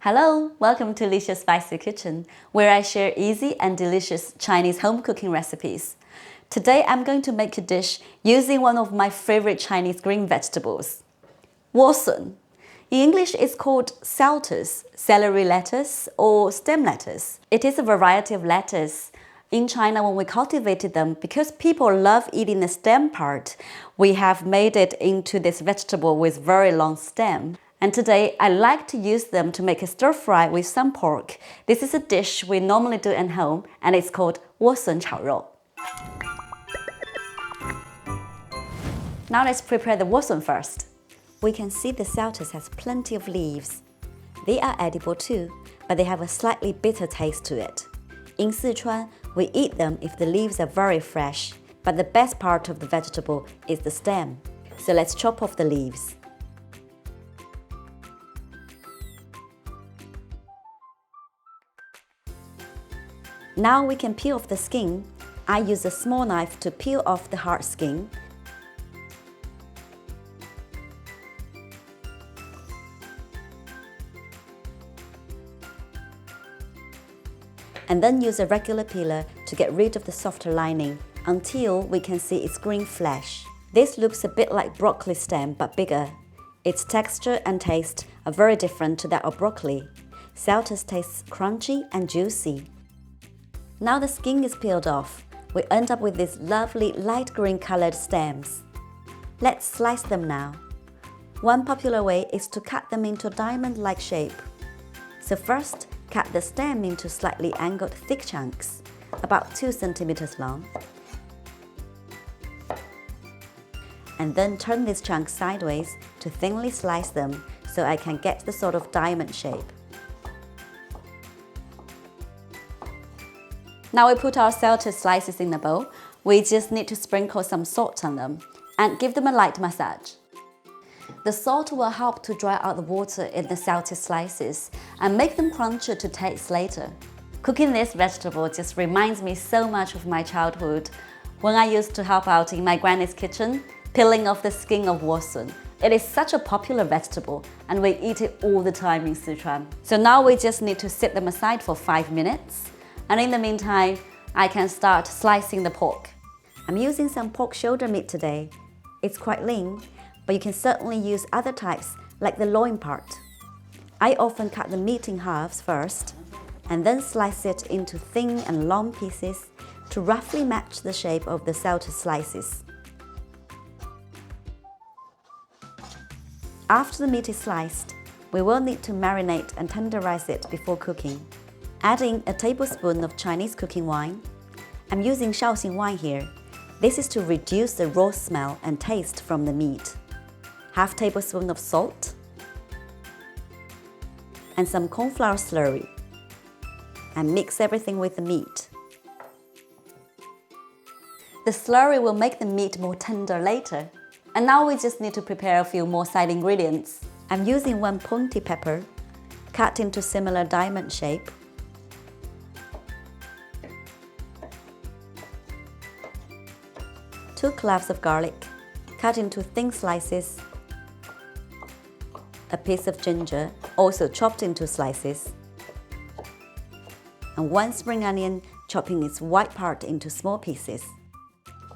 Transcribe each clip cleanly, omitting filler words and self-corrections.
Hello, welcome to Licia's Spicy Kitchen, where I share easy and delicious Chinese home cooking recipes. Today I'm going to make a dish using one of my favorite Chinese green vegetables, 莴笋. In English, it's called Celtuce, celery lettuce, or stem lettuce. It is a variety of lettuce. In China, when we cultivated them, because people love eating the stem part, we have made it into this vegetable with very long stem. And today, I like to use them to make a stir fry with some pork. This is a dish we normally do at home, and it's called 莴笋炒肉. Now let's prepare the 莴笋 first. We can see the Celtuce has plenty of leaves. They are edible too, but they have a slightly bitter taste to it. In Sichuan, we eat them if the leaves are very fresh, but the best part of the vegetable is the stem. So let's chop off the leaves. Now we can peel off the skin. I use a small knife to peel off the hard skin. And then use a regular peeler to get rid of the softer lining until we can see its green flesh. This looks a bit like broccoli stem but bigger. Its texture and taste are very different to that of broccoli. Celtuce tastes crunchy and juicy. Now the skin is peeled off, we end up with these lovely light green colored stems. Let's slice them now. One popular way is to cut them into a diamond-like shape. So first, cut the stem into slightly angled thick chunks, about 2 centimeters long. And then turn these chunks sideways to thinly slice them so I can get the sort of diamond shape. Now we put our Celtuce slices in the bowl. We just need to sprinkle some salt on them and give them a light massage. The salt will help to dry out the water in the Celtuce slices and make them crunchier to taste later. Cooking this vegetable just reminds me so much of my childhood when I used to help out in my granny's kitchen, peeling off the skin of 莴笋. It is such a popular vegetable and we eat it all the time in Sichuan. So now we just need to set them aside for 5 minutes. And in the meantime, I can start slicing the pork. I'm using some pork shoulder meat today. It's quite lean, but you can certainly use other types like the loin part. I often cut the meat in halves first, and then slice it into thin and long pieces to roughly match the shape of the Celtuce slices. After the meat is sliced, we will need to marinate and tenderize it before cooking. Add in a tablespoon of Chinese cooking wine. I'm using Shaoxing Wine here. This is to reduce the raw smell and taste from the meat. Half tablespoon of salt and some cornflour slurry. And mix everything with the meat. The slurry will make the meat more tender later. And now we just need to prepare a few more side ingredients. I'm using 1 pointy pepper, cut into similar diamond shape. 2 cloves of garlic, cut into thin slices. A piece of ginger, also chopped into slices. And 1 spring onion, chopping its white part into small pieces.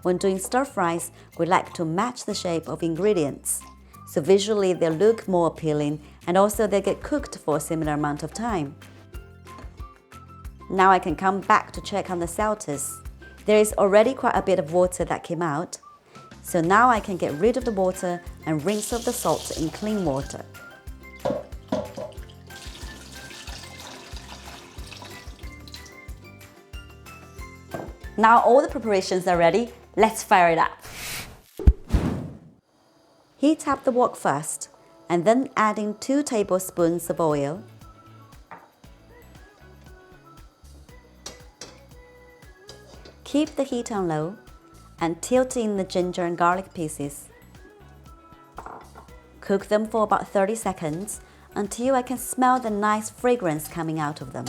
When doing stir fries, we like to match the shape of ingredients, so visually they look more appealing and also they get cooked for a similar amount of time. Now I can come back to check on the Celtuce. There is already quite a bit of water that came out, so now I can get rid of the water and rinse off the salt in clean water. Now all the preparations are ready, let's fire it up. Heat up the wok first, and then add in 2 tablespoons of oil. Keep the heat on low and tilt in the ginger and garlic pieces. Cook them for about 30 seconds until I can smell the nice fragrance coming out of them.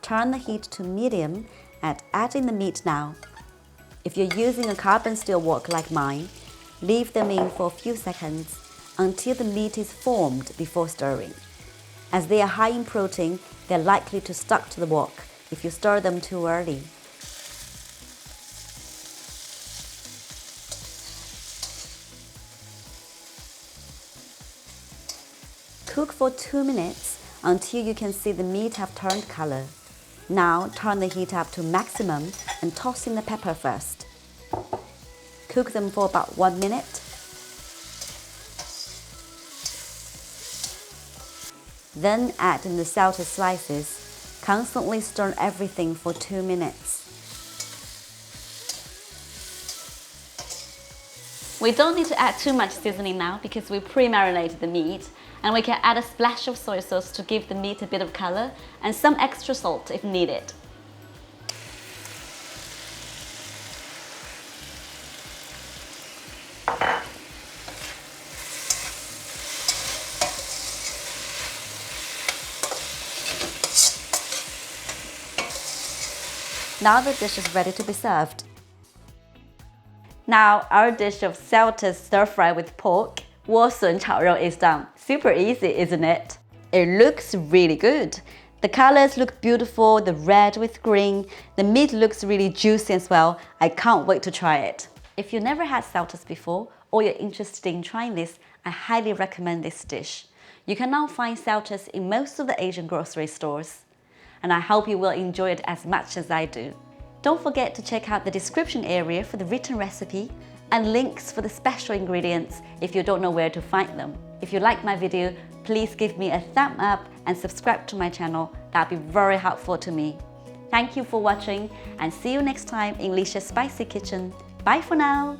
Turn the heat to medium and add in the meat now. If you're using a carbon steel wok like mine, leave them in for a few seconds until the meat is formed before stirring. As they are high in protein, they're likely to stuck to the wok if you stir them too early. Cook for 2 minutes until you can see the meat have turned color. Now turn the heat up to maximum and toss in the pepper first. Cook them for about 1 minute. Then add in the Celtuce slices. Constantly stir everything for 2 minutes. We don't need to add too much seasoning now because we pre-marinated the meat, and we can add a splash of soy sauce to give the meat a bit of color and some extra salt if needed. Now the dish is ready to be served. Now our dish of Celtuce stir-fry with pork, 莴笋炒肉 is done. Super easy, isn't it? It looks really good. The colors look beautiful, the red with green. The meat looks really juicy as well. I can't wait to try it. If you never had Celtuce before or you're interested in trying this, I highly recommend this dish. You can now find Celtuce in most of the Asian grocery stores. And I hope you will enjoy it as much as I do. Don't forget to check out the description area for the written recipe and links for the special ingredients if you don't know where to find them. If you like my video, please give me a thumb up and subscribe to my channel. That'd be very helpful to me. Thank you for watching and see you next time in Lisha's Spicy Kitchen. Bye for now!